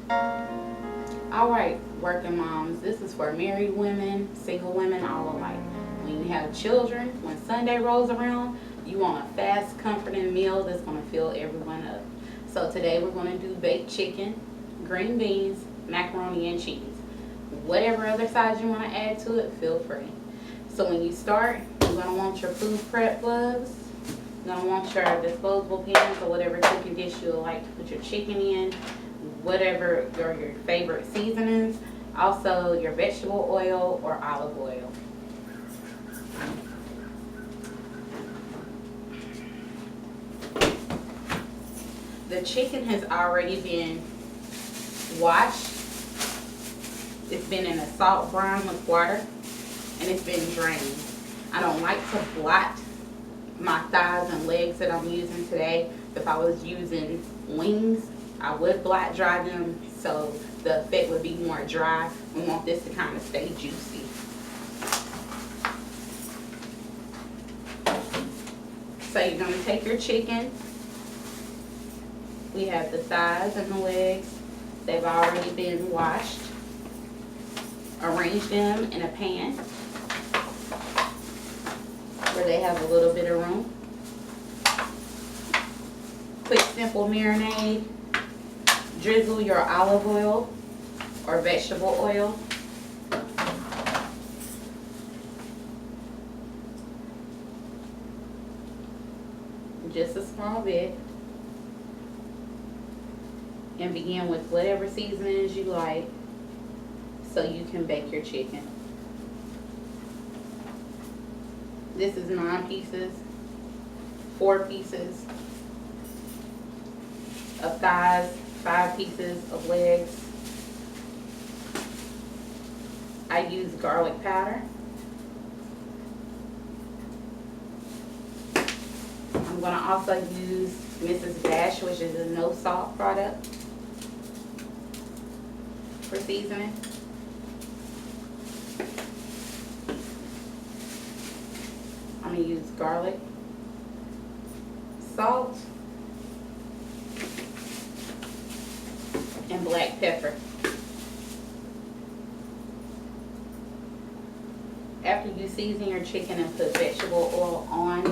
Alright, working moms, this is for married women, single women, all alike. When you have children, when Sunday rolls around, you want a fast, comforting meal that's going to fill everyone up. So today we're going to do baked chicken, green beans, macaroni and cheese. Whatever other sides you want to add to it, feel free. So when you start, you're going to want your food prep gloves. You're going to want your disposable pans or whatever cooking dish you like to put your chicken in. Whatever your favorite seasonings, also your vegetable oil or olive oil. The chicken has already been washed. It's been in a salt brine with water and it's been drained. I don't like to blot my thighs and legs that I'm using today. If I was using wings, I would blot dry them so the effect would be more dry. We want this to kind of stay juicy. So you're going to take your chicken. We have the thighs and the legs. They've already been washed. Arrange them in a pan where they have a little bit of room. Quick, simple marinade. Drizzle your olive oil or vegetable oil. Just a small bit. And begin with whatever seasonings you like so you can bake your chicken. This is 9 pieces, 4 pieces of thighs, 5 pieces of legs. I use garlic powder. I'm going to also use Mrs. Dash, which is a no salt product, for seasoning. I'm going to use garlic, salt, and black pepper. After you season your chicken and put vegetable oil on,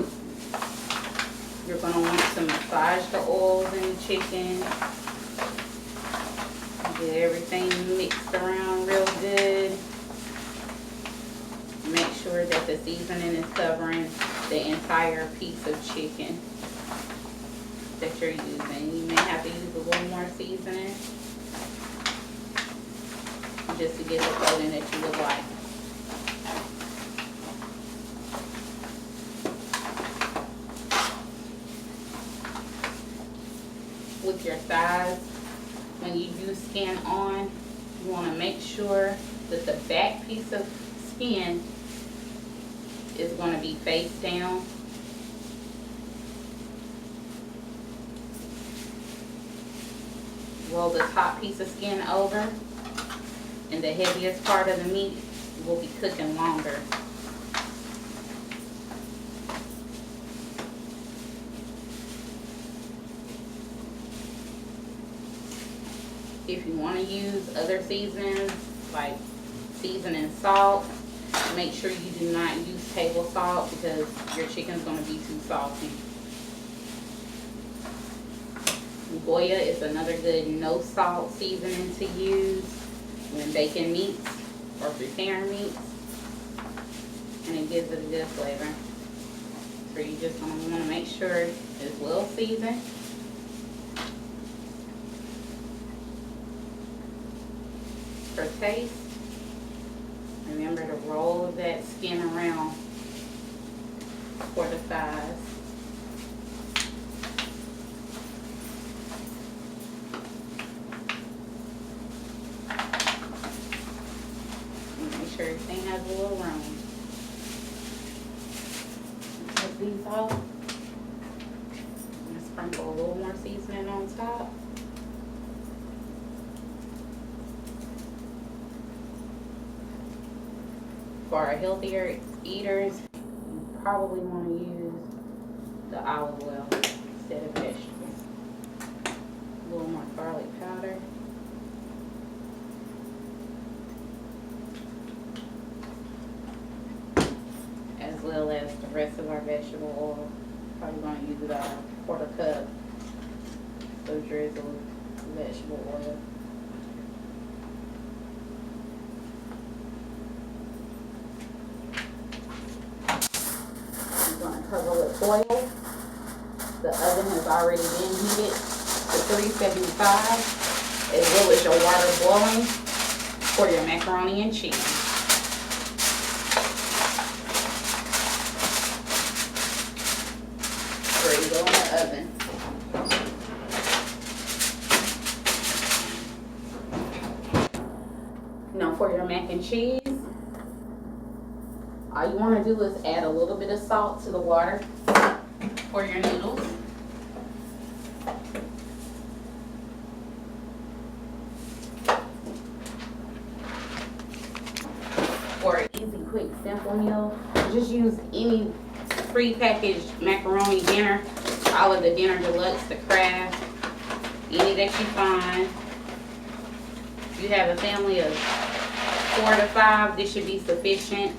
you're going to want to massage the oils in the chicken. Get everything mixed around real good. Make sure that the seasoning is covering the entire piece of chicken that you're using. You may have to use a little more seasoning just to get the coating that you would like. With your thighs, when you do skin on, you want to make sure that the back piece of skin is going to be face down. Roll the top piece of skin over, and the heaviest part of the meat will be cooking longer. If you want to use other seasonings like seasoning salt, make sure you do not use table salt because your chicken's going to be too salty. Goya is another good no salt seasoning to use when baking meats or preparing meats, and it gives it a good flavor. So you just want to make sure it's well seasoned. For taste, remember to roll that skin around for the thighs. Make sure everything has a little room. Take these off. I'm going to sprinkle a little more seasoning on top. For our healthier eaters, you probably want to use the olive oil instead of vegetables. A little more garlic powder. rest of our vegetable oil. Probably going to use about a quarter cup of drizzled vegetable oil. I'm going to cover with foil. The oven has already been heated to 375, as well as your water boiling for your macaroni and cheese. Ready to go in the oven. Now for your mac and cheese, all you want to do is add a little bit of salt to the water for your noodles. For an easy, quick, simple meal, just use any pre-packaged macaroni dinner, all of the Dinner Deluxe, the Kraft, any that you find. If you have a family of 4 to 5, this should be sufficient.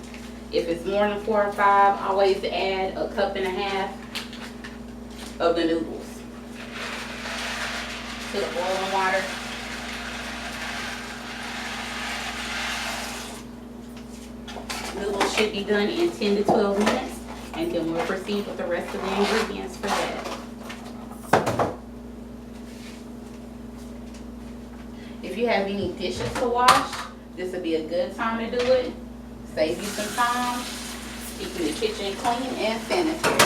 If it's more than 4 or 5, always add a cup and a half of the noodles to the boiling water. Noodles should be done in 10 to 12 minutes, and then we'll proceed with the rest of the ingredients for that. If you have any dishes to wash, this would be a good time to do it. Save you some time, keeping the kitchen clean and sanitary.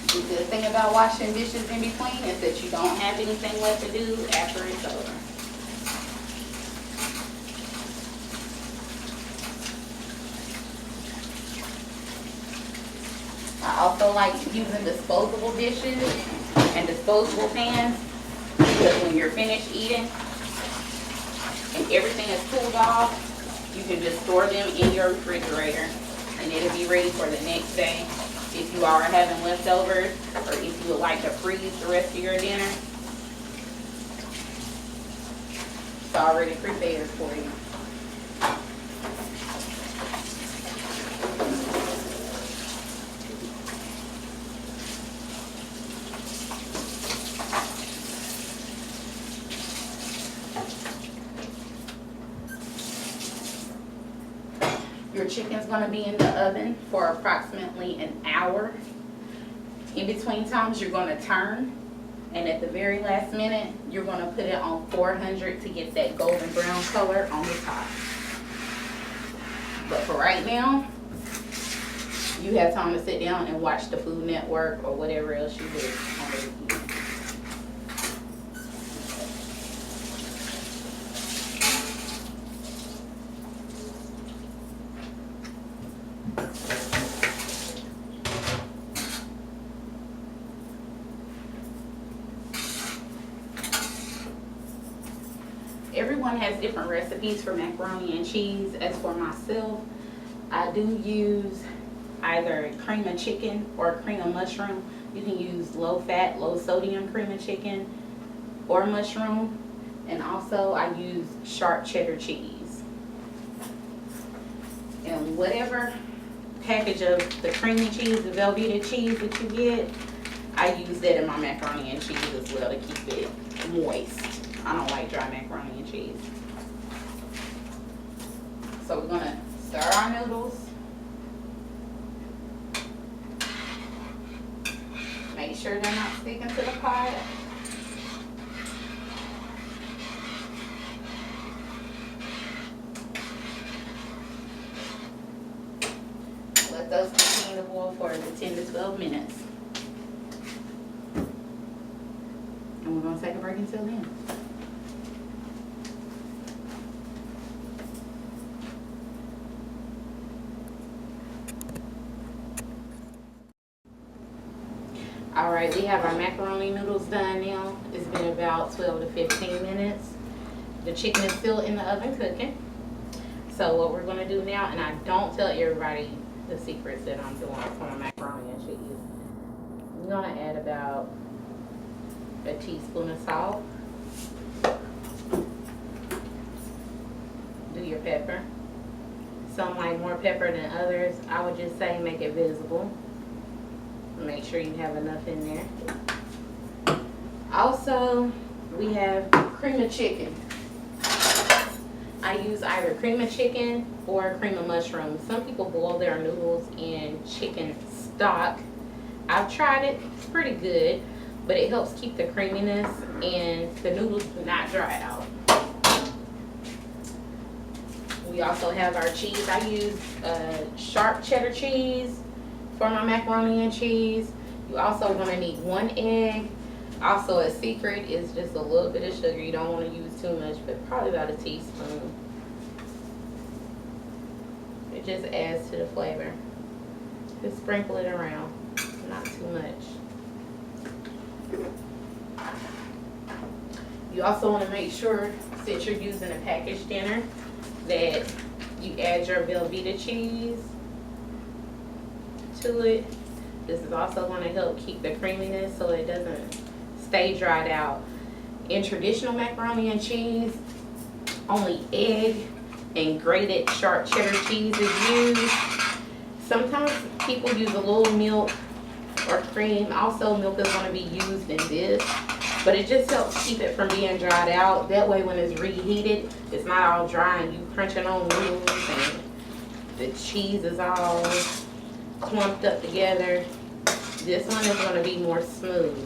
The good thing about washing dishes in between is that you don't have anything left to do after it's over. I also like using disposable dishes and disposable pans, because when you're finished eating and everything is cooled off, you can just store them in your refrigerator and it'll be ready for the next day. If you are having leftovers, or if you would like to freeze the rest of your dinner, it's already prepared for you. Your chicken's going to be in the oven for approximately an hour. In between times, you're going to turn, and at the very last minute, you're going to put it on 400 to get that golden brown color on the top. But for right now, you have time to sit down and watch the Food Network or whatever else you do on the weekend. Everyone has different recipes for macaroni and cheese. As for myself, I do use either cream of chicken or cream of mushroom. You can use low fat, low sodium cream of chicken or mushroom. And also I use sharp cheddar cheese. And whatever package of the creamy cheese, the Velveeta cheese that you get, I use that in my macaroni and cheese as well to keep it moist. I don't like dry macaroni and cheese. So we're gonna stir our noodles. Make sure they're not sticking to the pot. Let those continue to boil for the 10 to 12 minutes. And we're gonna take a break until then. Alright, we have our macaroni noodles done now. It's been about 12 to 15 minutes. The chicken is still in the oven cooking. So what we're going to do now, and I don't tell everybody the secrets that I'm doing for my macaroni and cheese. I'm going to add about a teaspoon of salt. pepper. Some like more pepper than others. I would just say make it visible. Make sure you have enough in there. Also, we have cream of chicken. I use either cream of chicken or cream of mushroom. Some people boil their noodles in chicken stock. I've tried it. It's pretty good, but it helps keep the creaminess and the noodles do not dry out. We also have our cheese. I use sharp cheddar cheese for my macaroni and cheese. You also want to need 1 egg. Also, a secret is just a little bit of sugar. You don't want to use too much, but probably about a teaspoon. It just adds to the flavor. Just sprinkle it around, not too much. You also want to make sure, since you're using a packaged dinner, that you add your Velveeta cheese to it. This is also going to help keep the creaminess so it doesn't stay dried out. In traditional macaroni and cheese, only egg and grated sharp cheddar cheese is used. Sometimes people use a little milk or cream. Also, milk is going to be used in this, but it just helps keep it from being dried out. That way when it's reheated, it's not all dry and you crunching on noodles and the cheese is all clumped up together. This one is going to be more smooth.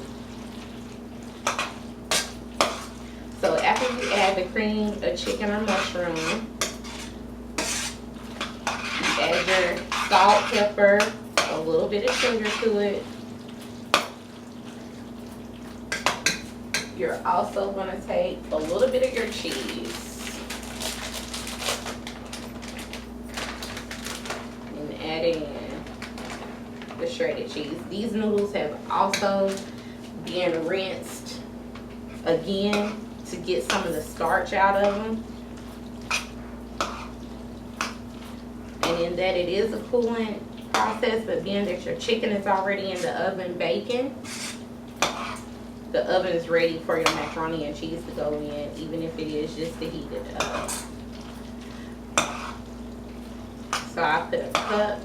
So after you add the cream of chicken or mushroom, you add your salt, pepper, a little bit of sugar to it. You're also going to take a little bit of your cheese and add in the shredded cheese. These noodles have also been rinsed again to get some of the starch out of them. And in that it is a coolant process, but being that your chicken is already in the oven baking, the oven is ready for your macaroni and cheese to go in, even if it is just to heat it up. So I put a cup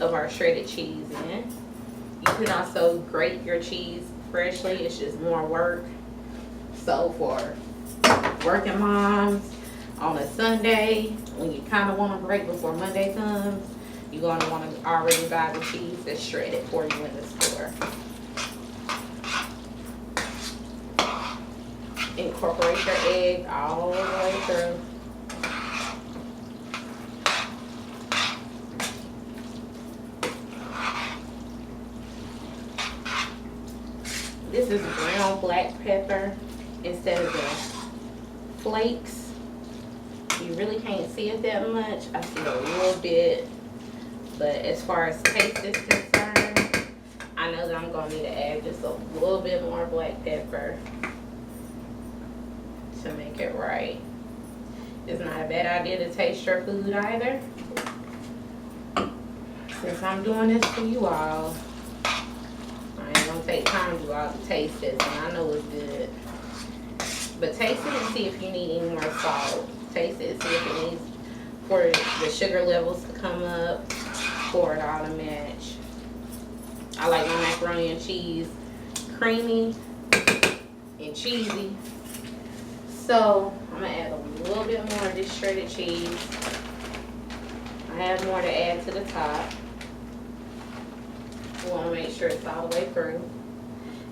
of our shredded cheese in. You can also grate your cheese freshly. It's just more work. So for working moms on a Sunday, when you kind of want to break before Monday comes, you're going to want to already buy the cheese that's shredded for you in the store. Incorporate your egg all the way through. This is brown black pepper instead of the flakes. You really can't see it that much. I see a little bit. But as far as taste is concerned, I know that I'm going to need to add just a little bit more black pepper to make it right. It's not a bad idea to taste your food either. Since I'm doing this for you all, I ain't gonna take time to do all the taste this, and I know it's good. But taste it and see if you need any more salt. Taste it and see if it needs for the sugar levels to come up, for it all to match. I like my macaroni and cheese creamy and cheesy. So I'm gonna add a little bit more of this shredded cheese. I have more to add to the top. We want to make sure it's all the way through.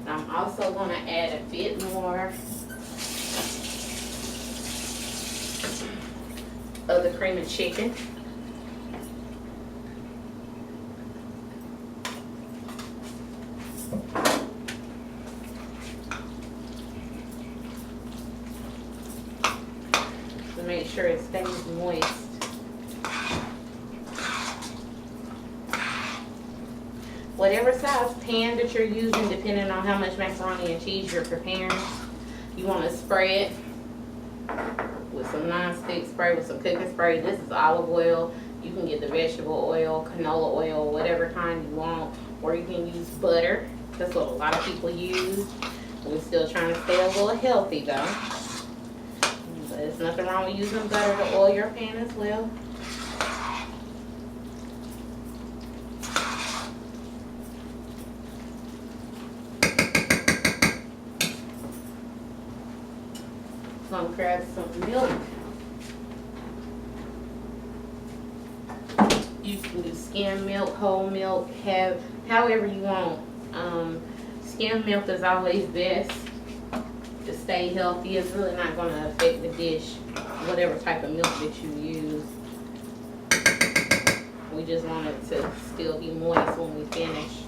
And I'm also going to add a bit more of the cream of chicken. To make sure it stays moist. Whatever size pan that you're using, depending on how much macaroni and cheese you're preparing, you want to spray it with some non-stick spray, with some cooking spray. This is olive oil. You can get the vegetable oil, canola oil, whatever kind you want, or you can use butter. That's what a lot of people use. We're still trying to stay a little healthy though. But There's nothing wrong with using butter to oil your pan as well. I'm gonna grab some milk. You can do skim milk, whole milk, have however you want. Skim milk is always best to stay healthy. It's really not gonna affect the dish, whatever type of milk that you use. We just want it to still be moist when we finish.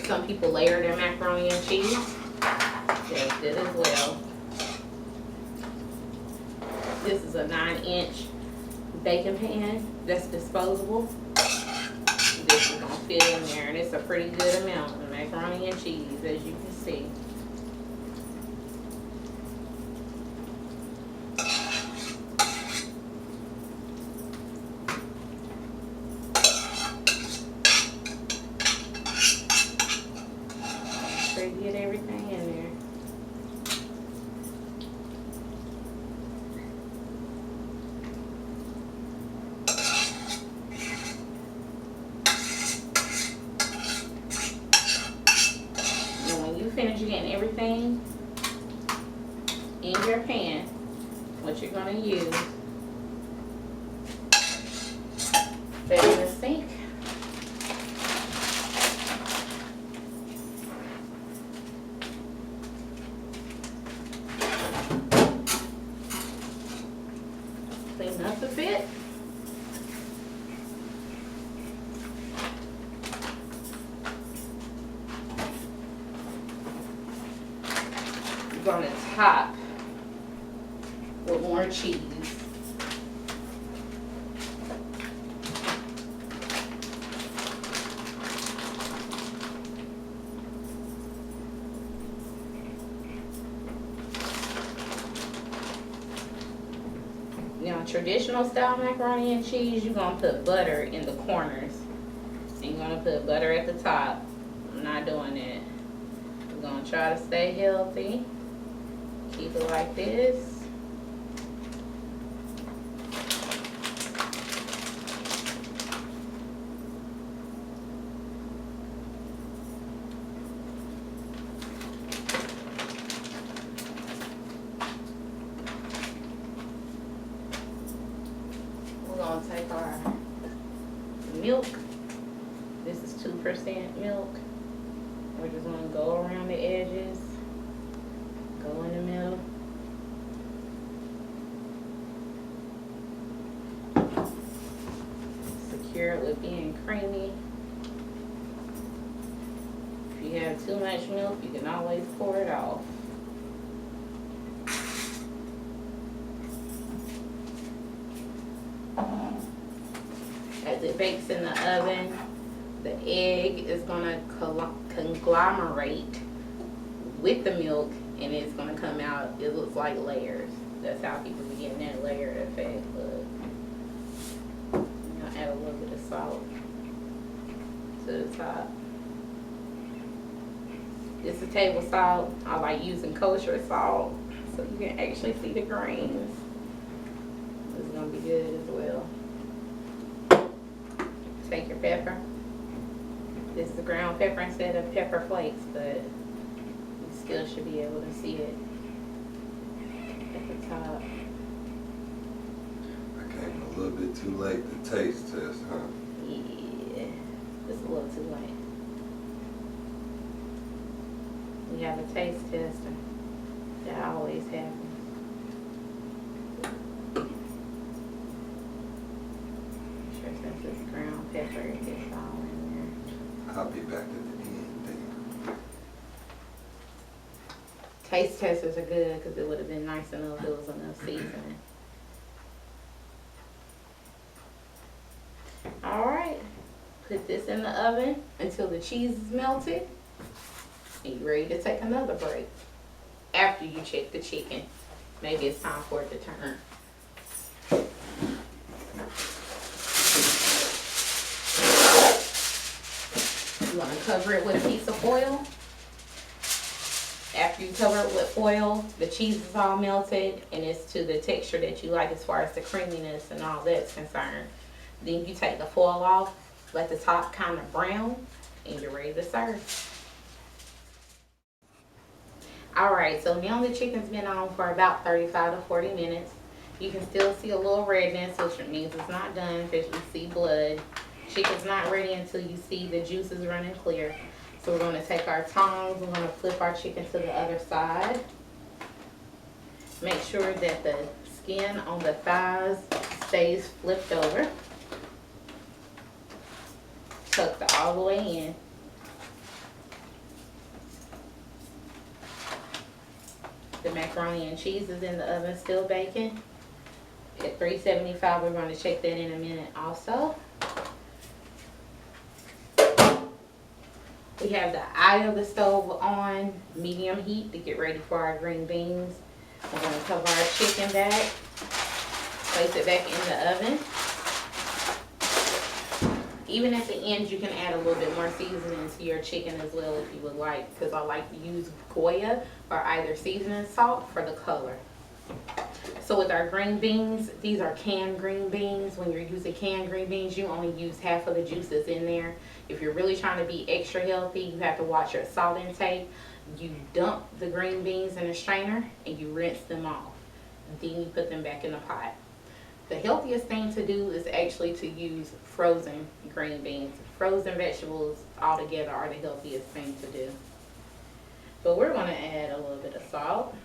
Some people layer their macaroni and cheese. That's good as well. This is a 9-inch baking pan that's disposable. This is gonna fit in there, and it's a pretty good amount of macaroni and cheese, as you can see. Make sure you get everything in there. Finish getting everything in your pan, what you're going to use, put it in the sink. Clean up a bit. On the top with more cheese. Now, traditional style macaroni and cheese, you're gonna put butter in the corners, and you're gonna put butter at the top. I'm not doing that. We're gonna try to stay healthy. Keep it like this. We're going to take our milk. This is 2% milk. We're just going to go around the edges. Go in the middle. Secure it with being creamy. If you have too much milk, you can always pour it off. As it bakes in the oven, the egg is going to conglomerate with the milk, and it's going to come out, it looks like layers. That's how people be getting that layer effect. Look. I'm going to add a little bit of salt to the top. This is table salt. I like using kosher salt so you can actually see the grains. This is going to be good as well. Take your pepper. This is ground pepper instead of pepper flakes, but you still should be able to see it at the top. I came a little bit too late to taste test, huh? Yeah, it's a little too late. We have a taste tester. That always happens. Sure, since it's ground pepper, it gets all in there. I'll be back at the end then. Taste testers are good because it would have been nice enough if it was enough seasoning. Alright, put this in the oven until the cheese is melted. And you're ready to take another break. After you check the chicken, maybe it's time for it to turn. You want to cover it with a piece of foil. After you cover it with foil, the cheese is all melted and it's to the texture that you like as far as the creaminess and all that's concerned. Then you take the foil off, let the top kind of brown, and you're ready to serve. Alright, so now the chicken's been on for about 35 to 40 minutes. You can still see a little redness, which means it's not done because you see blood. Chicken's not ready until you see the juices running clear. So we're going to take our tongs, we're going to flip our chicken to the other side. Make sure that the skin on the thighs stays flipped over. Tucked all the way in. The macaroni and cheese is in the oven still baking. At 375, we're going to check that in a minute also. We have the eye of the stove on medium heat to get ready for our green beans. We're going to cover our chicken back, place it back in the oven. Even at the end, you can add a little bit more seasoning to your chicken as well if you would like, because I like to use Goya or either seasoning salt for the color. So with our green beans, these are canned green beans. When you're using canned green beans, you only use half of the juices in there. If you're really trying to be extra healthy, you have to watch your salt intake. You dump the green beans in a strainer and you rinse them off. Then you put them back in the pot. The healthiest thing to do is actually to use frozen green beans. Frozen vegetables altogether are the healthiest thing to do. But we're going to add a little bit of salt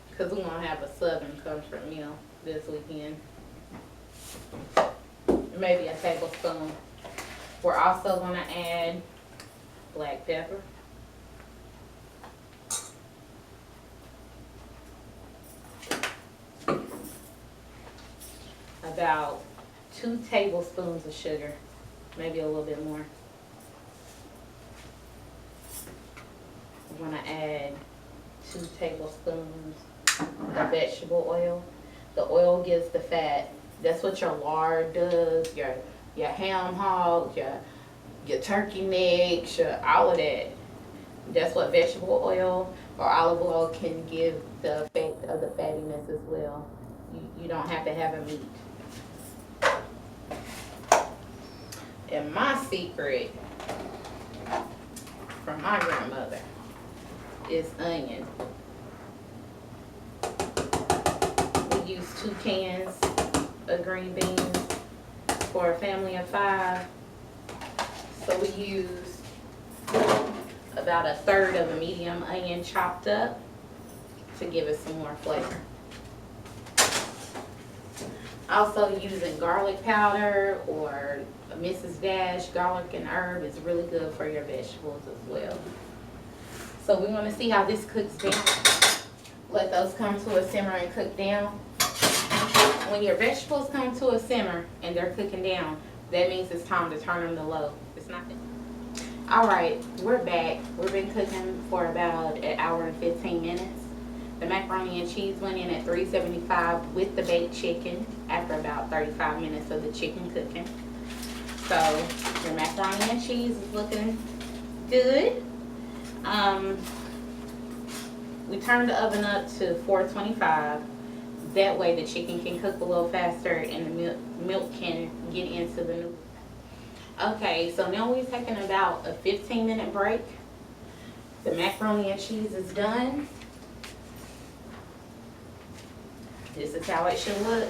because we're going to have a Southern comfort meal this weekend. Maybe a tablespoon. We're also going to add black pepper. About 2 tablespoons of sugar, maybe a little bit more. We're going to add 2 tablespoons of vegetable oil. The oil gives the fat. That's what your lard does, your ham hocks, your turkey necks, all of that. That's what vegetable oil or olive oil can give the effect of the fattiness as well. You don't have to have a meat. And my secret from my grandmother is onion. We use 2 cans of green beans for a family of 5. So we use about 1/3 of a medium onion chopped up to give it some more flavor. Also using garlic powder or Mrs. Dash garlic and herb is really good for your vegetables as well. So we want to see how this cooks down. Let those come to a simmer and cook down. When your vegetables come to a simmer and they're cooking down, that means it's time to turn them to low. It's not that. Alright, we're back. We've been cooking for about 1 hour and 15 minutes. The macaroni and cheese went in at 375 with the baked chicken after about 35 minutes of the chicken cooking. So the macaroni and cheese is looking good. We turned the oven up to 425. That way the chicken can cook a little faster and the milk can get into the noodles. Okay, so now we're taking about a 15-minute break. The macaroni and cheese is done. This is how it should look.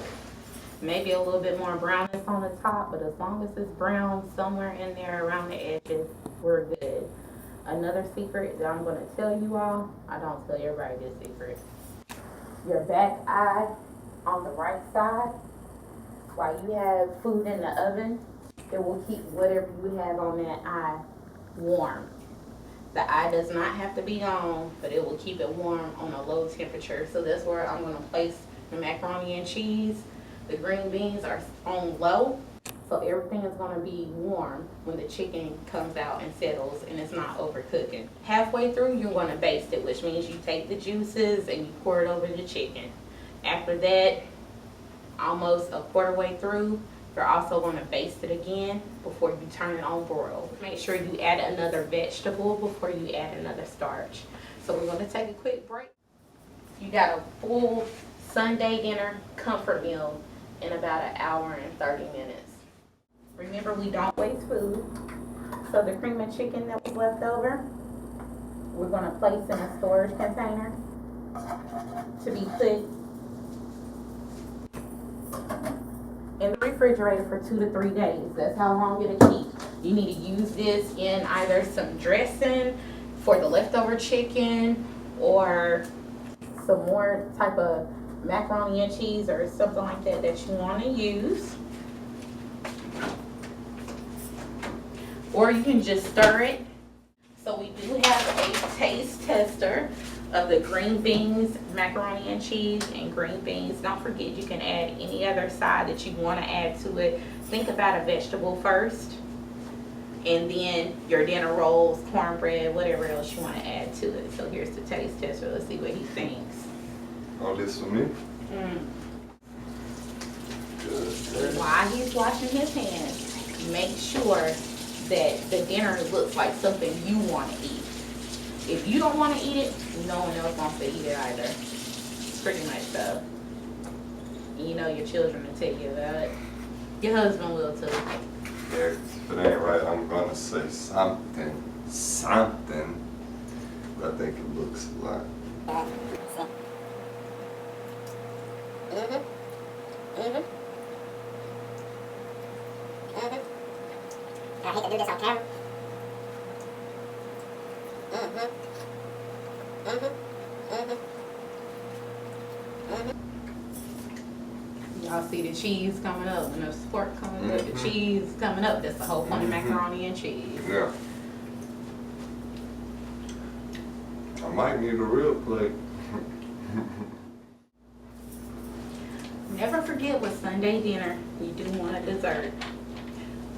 Maybe a little bit more brownness on the top, but as long as it's brown somewhere in there around the edges, we're good. Another secret that I'm going to tell you all, I don't tell everybody this secret. Your back eye on the right side, while you have food in the oven, it will keep whatever you have on that eye warm. The eye does not have to be on, but it will keep it warm on a low temperature. So that's where I'm going to place the macaroni and cheese. The green beans are on low, so everything is going to be warm when the chicken comes out and settles and it's not overcooking. Halfway through, you're going to baste it, which means you take the juices and you pour it over the chicken. After that, almost a quarter way through, you're also going to baste it again before you turn it on broil. Make sure you add another vegetable before you add another starch. So we're gonna take a quick break. You got a full Sunday dinner comfort meal in about an hour and 30 minutes. Remember, we don't waste food. So the cream of chicken that was left over, we're gonna place in a storage container to be put in the refrigerator for 2 to 3 days. That's how long it'll keep. You need to use this in either some dressing for the leftover chicken or some more type of macaroni and cheese or something like that that you want to use. Or you can just stir it. So we do have a taste tester of the green beans, macaroni and cheese, and green beans. Don't forget, you can add any other side that you want to add to it. Think about a vegetable first, and then your dinner rolls, cornbread, whatever else you want to add to it. So here's the taste tester. Let's see what he thinks. All this for me? Good. While he's washing his hands, make sure that the dinner looks like something you want to eat. If you don't want to eat it, no one else wants to eat it either. Pretty much so. You know your children will tell you about it. Your husband will too. Yeah, if it ain't right, I'm gonna say something. But I think it looks a lot. I hate to do this on camera. Y'all see the cheese coming up and the pork coming up, the cheese coming up. That's the whole point of macaroni and cheese. Yeah. I might need a real plate. Never forget with Sunday dinner, you do want a dessert.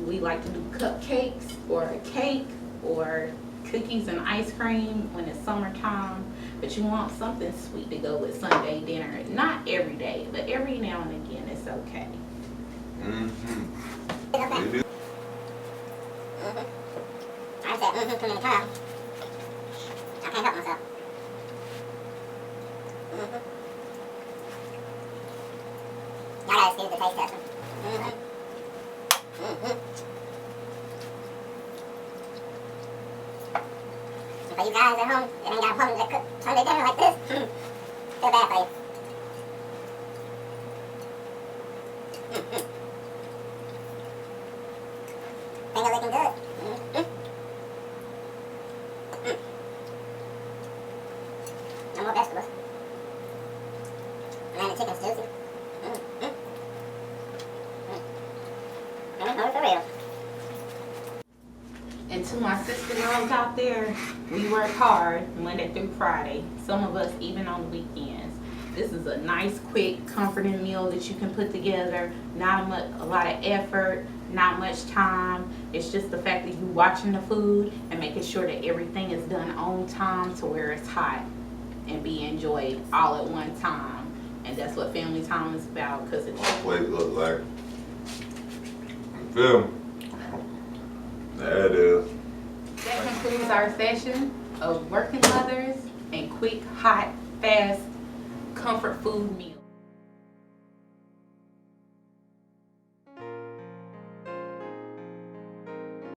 We like to do cupcakes or a cake or cookies and ice cream when it's summertime. But you want something sweet to go with Sunday dinner. Not every day, but every now and again it's okay. I said too many times. I can't help myself. Y'all gotta excuse the taste tester. And for you guys at home that ain't got a woman that cook Sunday dinner like this, feel bad for you. Finger looking good. No more vegetables. And then the chicken's juicy. For real. And to my sister girls out there, we work hard Monday through Friday. Some of us even on the weekends. This is a nice, quick, comforting meal that you can put together. Not a lot of effort, not much time. It's just the fact that you're watching the food and making sure that everything is done on time to where it's hot and be enjoyed all at one time. And that's what family time is about, because it's My plate look like. You feel me? There it is. That concludes our session of working mothers and quick, hot, fast, comfort food meals.